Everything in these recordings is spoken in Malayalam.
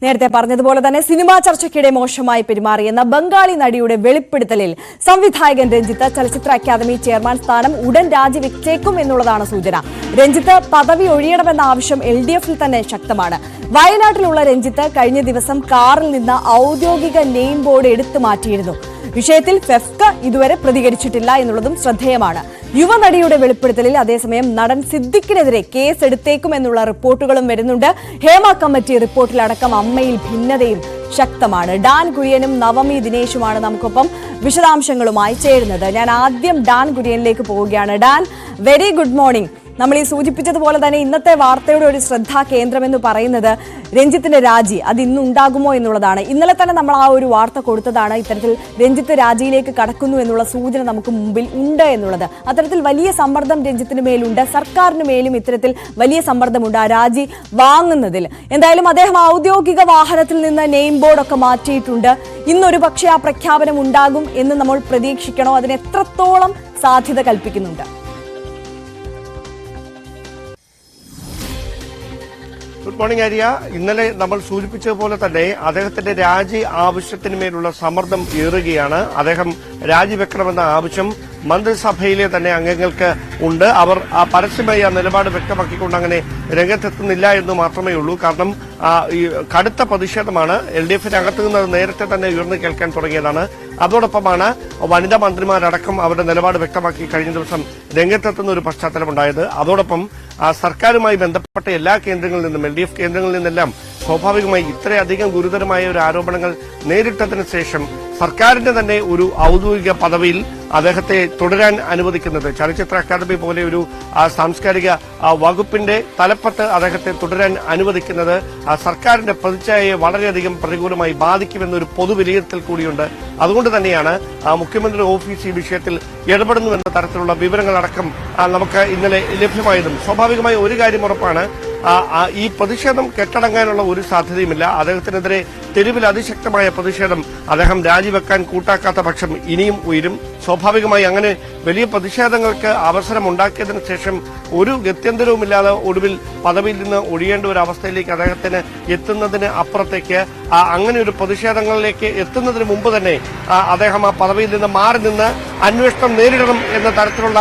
നേരത്തെ പറഞ്ഞതുപോലെ തന്നെ സിനിമാ ചർച്ചയ്ക്കിടെ മോശമായി പെരുമാറിയെന്ന ബംഗാളി നടിയുടെ വെളിപ്പെടുത്തലിൽ സംവിധായകൻ രഞ്ജിത്ത് ചലച്ചിത്ര അക്കാദമി ചെയർമാൻ സ്ഥാനം ഉടൻ രാജിവെച്ചേക്കും എന്നുള്ളതാണ് സൂചന. രഞ്ജിത്ത് പദവി ഒഴിയണമെന്ന ആവശ്യം LDF-ൽ തന്നെ ശക്തമാണ്. വയനാട്ടിലുള്ള രഞ്ജിത്ത് കഴിഞ്ഞ ദിവസം കാറിൽ നിന്ന് ഔദ്യോഗിക നെയിം ബോർഡ് എടുത്തു മാറ്റിയിരുന്നു. വിഷയത്തിൽ ഫെഫ്ക ഇതുവരെ പ്രതികരിച്ചിട്ടില്ല എന്നുള്ളതും ശ്രദ്ധേയമാണ്. യുവനടിയുടെ വെളിപ്പെടുത്തലിൽ അതേസമയം നടൻ സിദ്ദിഖിനെതിരെ കേസ് എടുത്തേക്കുമെന്നുള്ള റിപ്പോർട്ടുകളും വരുന്നുണ്ട്. ഹേമ കമ്മിറ്റി റിപ്പോർട്ടിലടക്കം അമ്മയിൽ ഭിന്നതയും ശക്തമാണ്. ഡാൻ കുര്യനും നവമി ദിനേശുമാണ് നമുക്കൊപ്പം വിശദാംശങ്ങളുമായി ചേരുന്നത്. ഞാൻ ആദ്യം ഡാൻ കുര്യനിലേക്ക് പോവുകയാണ്. Dan, very good morning. നമ്മൾ ഈ സൂചിപ്പിച്ചതുപോലെ തന്നെ ഇന്നത്തെ വാർത്തയുടെ ഒരു ശ്രദ്ധാ കേന്ദ്രമെന്ന് പറയുന്നത് രഞ്ജിത്തിന്റെ രാജി അത് ഇന്നുണ്ടാകുമോ എന്നുള്ളതാണ്. ഇന്നലെ തന്നെ നമ്മൾ ആ ഒരു വാർത്ത കൊടുത്തതാണ്. ഇത്തരത്തിൽ രഞ്ജിത്ത് രാജിയിലേക്ക് കടക്കുന്നു എന്നുള്ള സൂചന നമുക്ക് മുമ്പിൽ ഉണ്ട് എന്നുള്ളത്. അത്തരത്തിൽ വലിയ സമ്മർദ്ദം രഞ്ജിത്തിന് മേലുണ്ട്, സർക്കാരിന് മേലും ഇത്തരത്തിൽ വലിയ സമ്മർദ്ദമുണ്ട് ആ രാജി വാങ്ങുന്നതിൽ. എന്തായാലും അദ്ദേഹം ഔദ്യോഗിക വാഹനത്തിൽ നിന്ന് നെയിം ബോർഡൊക്കെ മാറ്റിയിട്ടുണ്ട്. ഇന്നൊരു പക്ഷേ ആ പ്രഖ്യാപനം ഉണ്ടാകും എന്ന് നമ്മൾ പ്രതീക്ഷിക്കണോ? അതിന് എത്രത്തോളം സാധ്യത കൽപ്പിക്കുന്നുണ്ട്? Good morning Arya. ഇന്നലെ നമ്മൾ സൂചിപ്പിച്ചതുപോലെ തന്നെ അദ്ദേഹത്തിന്റെ രാജി ആവശ്യത്തിന് മേലുള്ള സമ്മർദ്ദം ഏറുകയാണ്. അദ്ദേഹം രാജിവെക്കണമെന്ന ആവശ്യം മന്ത്രിസഭയിലെ തന്നെ അംഗങ്ങൾക്ക് ഉണ്ട്. അവർ പരസ്യമായി ആ നിലപാട് വ്യക്തമാക്കിക്കൊണ്ട് അങ്ങനെ രംഗത്തെത്തുന്നില്ല എന്ന് മാത്രമേ ഉള്ളൂ. കാരണം ഈ കടുത്ത പ്രതിഷേധമാണ് LDF-നകത്തു നിന്ന് നേരത്തെ തന്നെ ഉയർന്നു കേൾക്കാൻ തുടങ്ങിയതാണ്. അതോടൊപ്പമാണ് വനിതാ മന്ത്രിമാരടക്കം അവരുടെ നിലപാട് വ്യക്തമാക്കി കഴിഞ്ഞ ദിവസം രംഗത്തെത്തുന്ന ഒരു പശ്ചാത്തലമുണ്ടായത്. അതോടൊപ്പം സർക്കാരുമായി ബന്ധപ്പെട്ട എല്ലാ കേന്ദ്രങ്ങളിൽ നിന്നും LDF കേന്ദ്രങ്ങളിൽ നിന്നെല്ലാം സ്വാഭാവികമായി ഇത്രയധികം ഗുരുതരമായ ഒരു ആരോപണങ്ങൾ നേരിട്ടതിനു ശേഷം സർക്കാരിന്റെ തന്നെ ഒരു ഔദ്യോഗിക പദവിയിൽ അദ്ദേഹത്തെ തുടരാൻ അനുവദിക്കുന്നത്, ചലച്ചിത്ര അക്കാദമി പോലെ ഒരു സാംസ്കാരിക വകുപ്പിന്റെ തലപ്പത്ത് അദ്ദേഹത്തെ തുടരാൻ അനുവദിക്കുന്നത് സർക്കാരിന്റെ പ്രതിച്ഛായയെ വളരെയധികം പ്രതികൂലമായി ബാധിക്കുമെന്നൊരു പൊതുവിലയിരുത്തൽ കൂടിയുണ്ട്. അതുകൊണ്ട് തന്നെയാണ് മുഖ്യമന്ത്രി ഓഫീസ് ഈ വിഷയത്തിൽ ഇടപെടുന്നുവെന്ന തരത്തിലുള്ള വിവരങ്ങളടക്കം നമുക്ക് ഇന്നലെ ലഭ്യമായതും. സ്വാഭാവികമായി ഒരു കാര്യം ഉറപ്പാണ്, ഈ പ്രതിഷേധം കെട്ടടങ്ങാനുള്ള ഒരു സാധ്യതയുമില്ല. അദ്ദേഹത്തിനെതിരെ തെരുവിൽ അതിശക്തമായ പ്രതിഷേധം അദ്ദേഹം രാജിവെക്കാൻ കൂട്ടാക്കാത്ത പക്ഷം ഇനിയും ഉയരും. സ്വാഭാവികമായി അങ്ങനെ വലിയ പ്രതിഷേധങ്ങൾക്ക് അവസരമുണ്ടാക്കിയതിനു ശേഷം ഒരു ഗത്യന്തരവുമില്ലാതെ ഒടുവിൽ പദവിയിൽ നിന്ന് ഒഴിയേണ്ട ഒരു അവസ്ഥയിലേക്ക് അദ്ദേഹത്തിന് എത്തുന്നതിന് അപ്പുറത്തേക്ക് അങ്ങനെ ഒരു പ്രതിഷേധങ്ങളിലേക്ക് എത്തുന്നതിന് മുമ്പ് തന്നെ അദ്ദേഹം ആ പദവിയിൽ നിന്ന് മാറി നിന്ന് അന്വേഷണം നേരിടണം എന്ന തരത്തിലുള്ള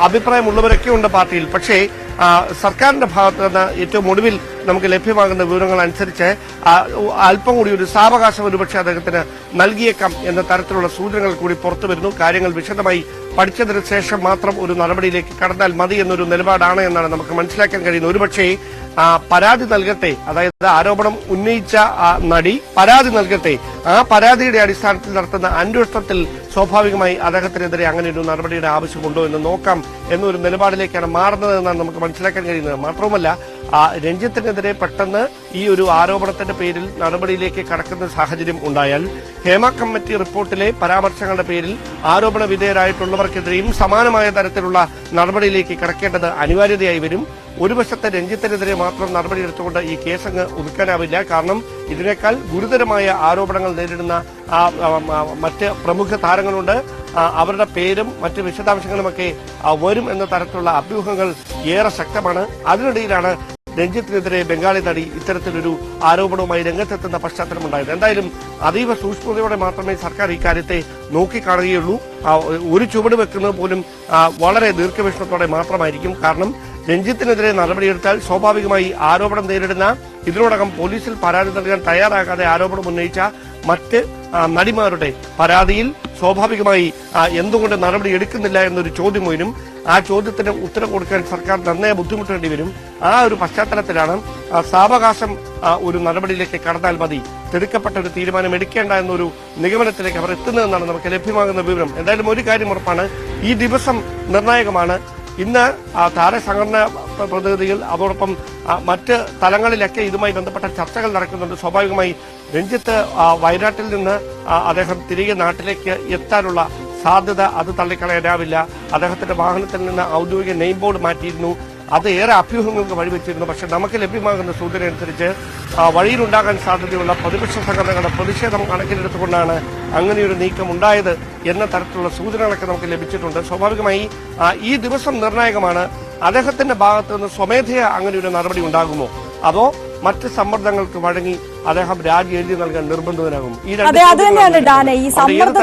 അഭിപ്രായമുള്ളവരൊക്കെ ഉണ്ട് പാർട്ടിയിൽ. പക്ഷേ സർക്കാരിന്റെ ഭാഗത്ത് നിന്ന് ഏറ്റവും ഒടുവിൽ നമുക്ക് ലഭ്യമാകുന്ന വിവരങ്ങൾ അനുസരിച്ച് അല്പം കൂടി ഒരു സാവകാശം ഒരുപക്ഷെ അദ്ദേഹത്തിന് നൽകിയേക്കാം എന്ന തരത്തിലുള്ള സൂചനകൾ കൂടി പുറത്തു വരുന്നു. കാര്യങ്ങൾ വിശദമായി പഠിച്ചതിന് ശേഷം മാത്രം ഒരു നടപടിയിലേക്ക് കടന്നാൽ മതി എന്നൊരു നിലപാടാണ് എന്നാണ് നമുക്ക് മനസ്സിലാക്കാൻ കഴിയുന്നത്. ഒരുപക്ഷേ പരാതി നൽകട്ടെ, അതായത് ആരോപണം ഉന്നയിച്ച നടി പരാതി നൽകട്ടെ, ആ പരാതിയുടെ അടിസ്ഥാനത്തിൽ നടത്തുന്ന അന്വേഷണത്തിൽ സ്വാഭാവികമായി അദ്ദേഹത്തിനെതിരെ അങ്ങനെ ഒരു നടപടിയുടെ ആവശ്യമുണ്ടോ എന്ന് നോക്കാം എന്നൊരു നിലപാടിലേക്കാണ് മാറുന്നതെന്നാണ് നമുക്ക് മനസ്സിലാക്കാൻ കഴിയുന്നത്. മാത്രവുമല്ല രഞ്ജിത്തിനെതിരെ പെട്ടെന്ന് ഈ ഒരു ആരോപണത്തിന്റെ പേരിൽ നടപടിയിലേക്ക് കടക്കുന്ന സാഹചര്യം ഉണ്ടായാൽ ഹേമ കമ്മിറ്റി റിപ്പോർട്ടിലെ പരാമർശങ്ങളുടെ പേരിൽ ആരോപണ വിധേയരായിട്ടുള്ളവർക്കെതിരെയും സമാനമായ തരത്തിലുള്ള നടപടിയിലേക്ക് കടക്കേണ്ടത് അനിവാര്യതയായി വരും. ഒരു വശത്തെ രഞ്ജിത്തിനെതിരെ മാത്രം നടപടിയെടുത്തുകൊണ്ട് ഈ കേസങ്ങ് ഒതുക്കാനാവില്ല. കാരണം ഇതിനേക്കാൾ ഗുരുതരമായ ആരോപണങ്ങൾ നേരിടുന്ന മറ്റ് പ്രമുഖ താരങ്ങളുണ്ട്. അവരുടെ പേരും മറ്റ് വിശദാംശങ്ങളുമൊക്കെ വരും എന്ന തരത്തിലുള്ള അഭ്യൂഹങ്ങൾ ഏറെ ശക്തമാണ്. അതിനിടയിലാണ് രഞ്ജിത്തിനെതിരെ ബംഗാളി നടി ഇത്തരത്തിലൊരു ആരോപണവുമായി രംഗത്തെത്തുന്ന പശ്ചാത്തലമുണ്ടായത്. എന്തായാലും അതീവ സൂക്ഷ്മതയോടെ മാത്രമേ സർക്കാർ ഇക്കാര്യത്തെ നോക്കിക്കാണുകയുള്ളൂ. ഒരു ചുവട് വെക്കുന്നത് പോലും വളരെ ദീർഘവീക്ഷണത്തോടെ മാത്രമായിരിക്കും. കാരണം രഞ്ജിത്തിനെതിരെ നടപടിയെടുത്താൽ സ്വാഭാവികമായി ആരോപണം നേരിടുന്ന, ഇതിനോടകം പോലീസിൽ പരാതി നൽകാൻ തയ്യാറാകാതെ ആരോപണം ഉന്നയിച്ച മറ്റ് നടിമാരുടെ പരാതിയിൽ സ്വാഭാവികമായി എന്തുകൊണ്ട് നടപടി എടുക്കുന്നില്ല എന്നൊരു ചോദ്യം വരും. ആ ചോദ്യത്തിന് ഉത്തരം കൊടുക്കാൻ സർക്കാർ നന്നേ ബുദ്ധിമുട്ടേണ്ടി വരും. ആ ഒരു പശ്ചാത്തലത്തിലാണ് സാവകാശം ഒരു നടപടിയിലേക്ക് കടന്നാൽ മതി, തിടുക്കപ്പെട്ട ഒരു തീരുമാനം എടുക്കേണ്ട എന്നൊരു നിഗമനത്തിലേക്ക് അവർ എത്തുന്നതെന്നാണ് നമുക്ക് ലഭ്യമാകുന്ന വിവരം. എന്തായാലും ഒരു കാര്യം ഉറപ്പാണ്, ഈ ദിവസം നിർണായകമാണ്. ഇന്ന് താരസംഘടനാ പ്രതിനിധികൾ അതോടൊപ്പം മറ്റ് തലങ്ങളിലൊക്കെ ഇതുമായി ബന്ധപ്പെട്ട ചർച്ചകൾ നടക്കുന്നുണ്ട്. സ്വാഭാവികമായി രഞ്ജിത്ത് വയനാട്ടിൽ നിന്ന് അദ്ദേഹം തിരികെ നാട്ടിലേക്ക് എത്താനുള്ള സാധ്യത അത് തള്ളിക്കളയാനാവില്ല. അദ്ദേഹത്തിന്റെ വാഹനത്തിൽ നിന്ന് ഔദ്യോഗിക നെയിം ബോർഡ് മാറ്റിയിരുന്നു. അത് ഏറെ അഭ്യൂഹങ്ങൾക്ക് വഴിവെച്ചിരുന്നു. പക്ഷെ നമുക്ക് ലഭ്യമാകുന്ന സൂചന അനുസരിച്ച് വഴിയിലുണ്ടാകാൻ സാധ്യതയുള്ള പ്രതിപക്ഷ സംഘടനകളുടെ പ്രതിഷേധം കണക്കിലെടുത്തുകൊണ്ടാണ് അങ്ങനെയൊരു നീക്കം ഉണ്ടായത് എന്ന തരത്തിലുള്ള സൂചനകളൊക്കെ നമുക്ക് ലഭിച്ചിട്ടുണ്ട്. സ്വാഭാവികമായി ഈ ദിവസം നിർണായകമാണ്. അദ്ദേഹത്തിന്റെ ഭാഗത്ത് നിന്ന് സ്വമേധയാ അങ്ങനെ ഒരു നടപടി ഉണ്ടാകുമോ, അതോ മറ്റ് സമ്മർദ്ദങ്ങൾക്ക് വഴങ്ങി അദ്ദേഹം രാജി എഴുതി നൽകാൻ നിർബന്ധിതനാകും. ഈ രണ്ട് അതെ, അത് തന്നെയാണ് ചോദ്യങ്ങളാണ് ഡാനെ ഈ അവിടെ ഏത് സമ്മർദ്ദ